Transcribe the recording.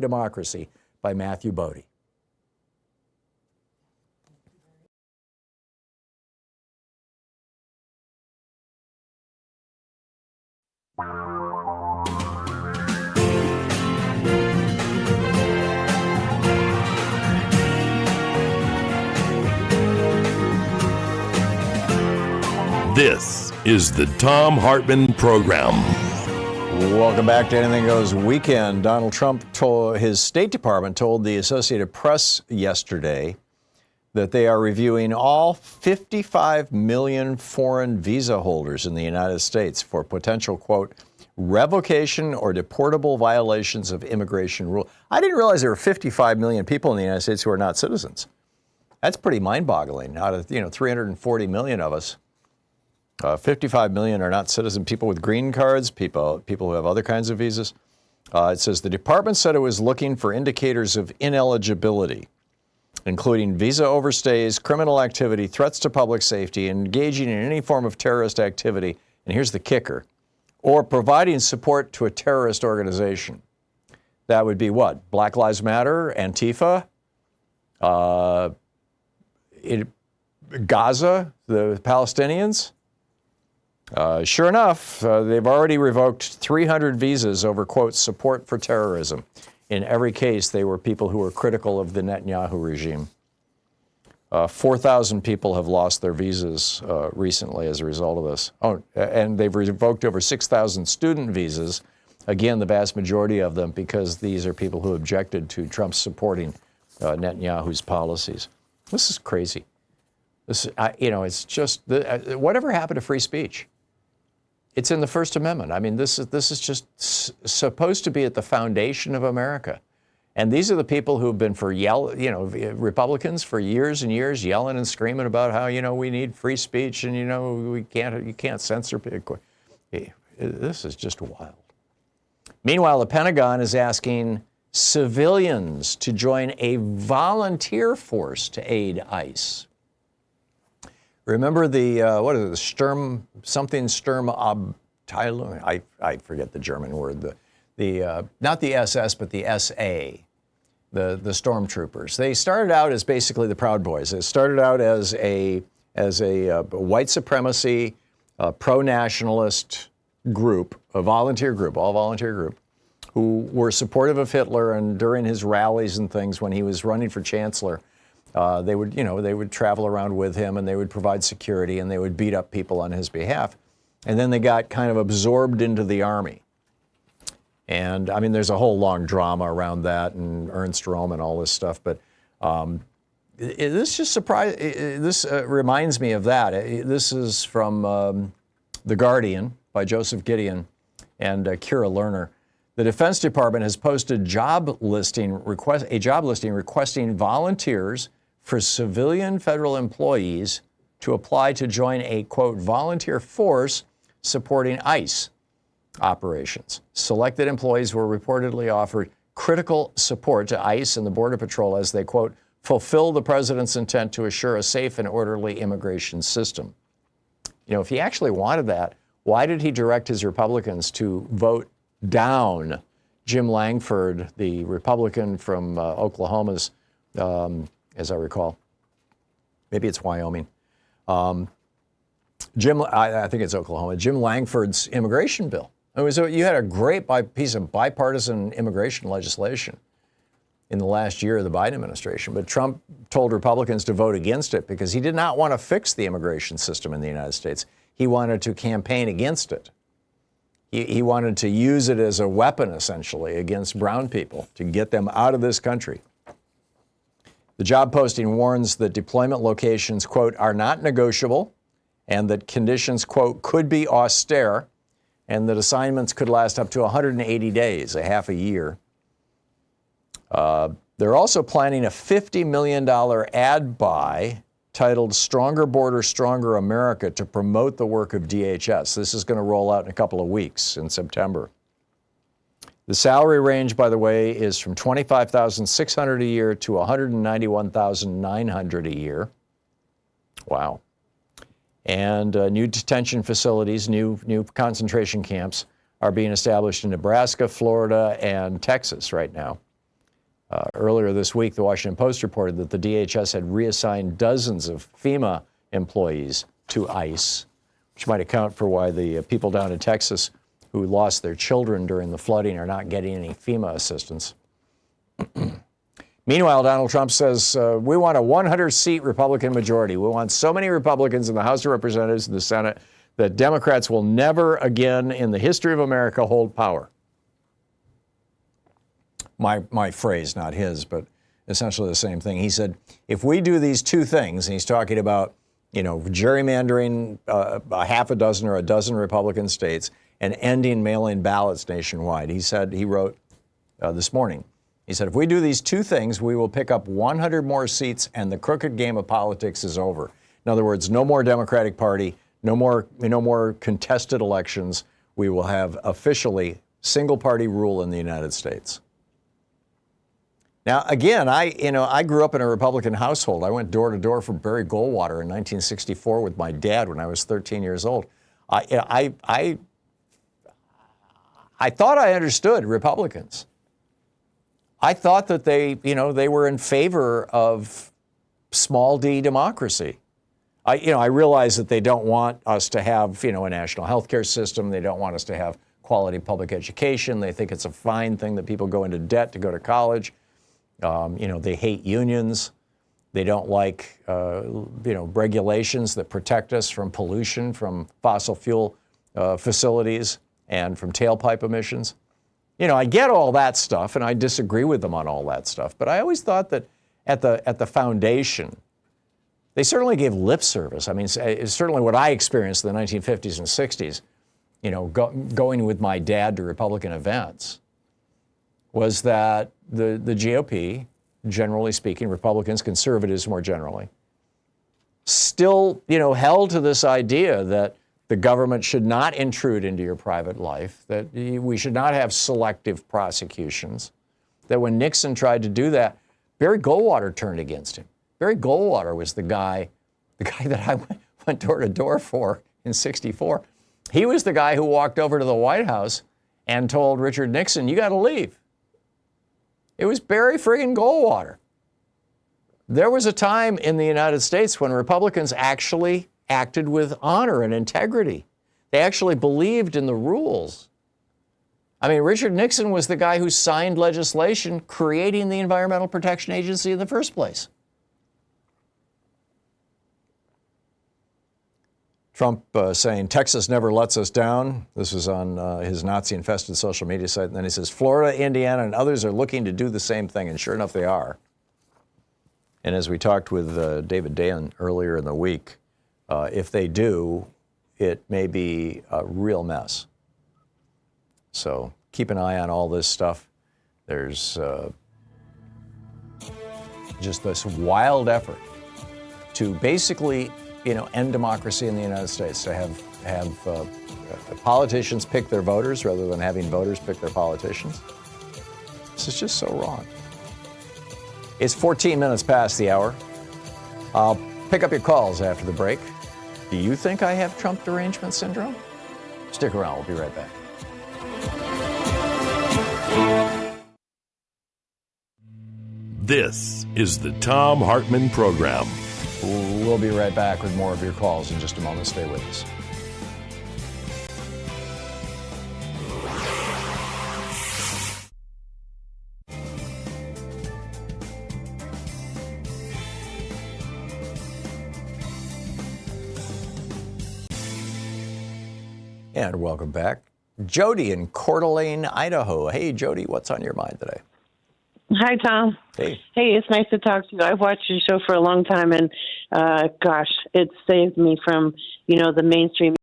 Democracy by Matthew Bodie. This is the Thom Hartmann Program. Welcome back to Anything Goes Weekend. Donald Trump his State Department told the Associated Press yesterday that they are reviewing all 55 million foreign visa holders in the United States for potential, quote, revocation or deportable violations of immigration rule. I didn't realize there were 55 million people in the United States who are not citizens. That's pretty mind-boggling. Out of 340 million of us, 55 million are not citizen people with green cards, people who have other kinds of visas. It says the department said it was looking for indicators of ineligibility, including visa overstays, criminal activity, threats to public safety, engaging in any form of terrorist activity, and here's the kicker, or providing support to a terrorist organization. That would be what? Black Lives Matter, Antifa, Gaza, the Palestinians. Sure enough, they've already revoked 300 visas over, quote, support for terrorism. In every case, they were people who were critical of the Netanyahu regime. 4,000 people have lost their visas recently as a result of this. Oh, and they've revoked over 6,000 student visas. Again, the vast majority of them because these are people who objected to Trump supporting Netanyahu's policies. This is crazy. This, it's just whatever happened to free speech? It's in the First Amendment. I mean, this is just supposed to be at the foundation of America. And these are the people who've been Republicans for years and years yelling and screaming about how, we need free speech and, you can't censor people. This is just wild. Meanwhile, the Pentagon is asking civilians to join a volunteer force to aid ICE. Remember the Sturm Abteilung? I forget the German word. Not the SS, but the SA, the stormtroopers. They started out as basically the Proud Boys. They started out as a white supremacy, pro-nationalist group, all volunteer group, who were supportive of Hitler, and during his rallies and things when he was running for chancellor, they would travel around with him and they would provide security and they would beat up people on his behalf. And then they got kind of absorbed into the army. And I mean, there's a whole long drama around that and Ernst Röhm and all this stuff. But this reminds me of that. This is from The Guardian by Joseph Gideon and Kira Lerner. The Defense Department has posted a job listing requesting volunteers for civilian federal employees to apply to join a, quote, volunteer force supporting ICE operations. Selected employees were reportedly offered critical support to ICE and the Border Patrol as they, quote, fulfill the president's intent to assure a safe and orderly immigration system. If he actually wanted that, why did he direct his Republicans to vote down Jim Langford, the Republican from Oklahoma's, as I recall. Maybe it's Wyoming. I think it's Oklahoma. Jim Langford's immigration bill. You had a great piece of bipartisan immigration legislation in the last year of the Biden administration, but Trump told Republicans to vote against it because he did not want to fix the immigration system in the United States. He wanted to campaign against it. He wanted to use it as a weapon, essentially, against brown people to get them out of this country. The job posting warns that deployment locations, quote, are not negotiable and that conditions, quote, could be austere and that assignments could last up to 180 days, a half a year. They're also planning a $50 million ad buy titled Stronger Border, Stronger America to promote the work of DHS. This is going to roll out in a couple of weeks in September. The salary range, by the way, is from $25,600 a year to $191,900 a year. Wow. And new detention facilities, new concentration camps are being established in Nebraska, Florida, and Texas right now. Earlier this week, the Washington Post reported that the DHS had reassigned dozens of FEMA employees to ICE, which might account for why the people down in Texas who lost their children during the flooding are not getting any FEMA assistance. Meanwhile, Donald Trump says, we want a 100-seat Republican majority. We want so many Republicans in the House of Representatives and the Senate that Democrats will never again in the history of America hold power. My phrase, not his, but essentially the same thing. He said, if we do these two things, and he's talking about, gerrymandering a half a dozen or a dozen Republican states and ending mail-in ballots nationwide. He wrote this morning, he said, if we do these two things, we will pick up 100 more seats and the crooked game of politics is over. In other words, no more Democratic Party, no more contested elections. We will have officially single-party rule in the United States. Now, again, I grew up in a Republican household. I went door to door for Barry Goldwater in 1964 with my dad when I was 13 years old. I thought I understood Republicans. I thought that they were in favor of small d democracy. I realize that they don't want us to have, a national health care system. They don't want us to have quality public education. They think it's a fine thing that people go into debt to go to college. They hate unions. They don't like, regulations that protect us from pollution from fossil fuel facilities and from tailpipe emissions. I get all that stuff, and I disagree with them on all that stuff. But I always thought that at the foundation, they certainly gave lip service. I mean, it's certainly what I experienced in the 1950s and 60s, going with my dad to Republican events, was that the GOP, generally speaking, Republicans, conservatives more generally, still, held to this idea that the government should not intrude into your private life, that we should not have selective prosecutions, that when Nixon tried to do that, Barry Goldwater turned against him. Barry Goldwater was the guy that I went door to door for in '64. He was the guy who walked over to the White House and told Richard Nixon, you got to leave. It was Barry friggin' Goldwater. There was a time in the United States when Republicans actually acted with honor and integrity. They actually believed in the rules. I mean, Richard Nixon was the guy who signed legislation creating the Environmental Protection Agency in the first place. Trump saying, Texas never lets us down. This was on his Nazi-infested social media site. And then he says, Florida, Indiana, and others are looking to do the same thing. And sure enough, they are. And as we talked with David Dayen earlier in the week, if they do, it may be a real mess. So keep an eye on all this stuff. There's just this wild effort to basically, end democracy in the United States, to have politicians pick their voters rather than having voters pick their politicians. This is just so wrong. It's 14 minutes past the hour. I'll pick up your calls after the break. Do you think I have Trump derangement syndrome? Stick around. We'll be right back. This is the Thom Hartmann Program. We'll be right back with more of your calls in just a moment. Stay with us. And welcome back. Jody in Coeur d'Alene, Idaho. Hey, Jody, what's on your mind today? Hi, Tom. Hey. Hey, it's nice to talk to you. I've watched your show for a long time, and gosh, it saved me from, the mainstream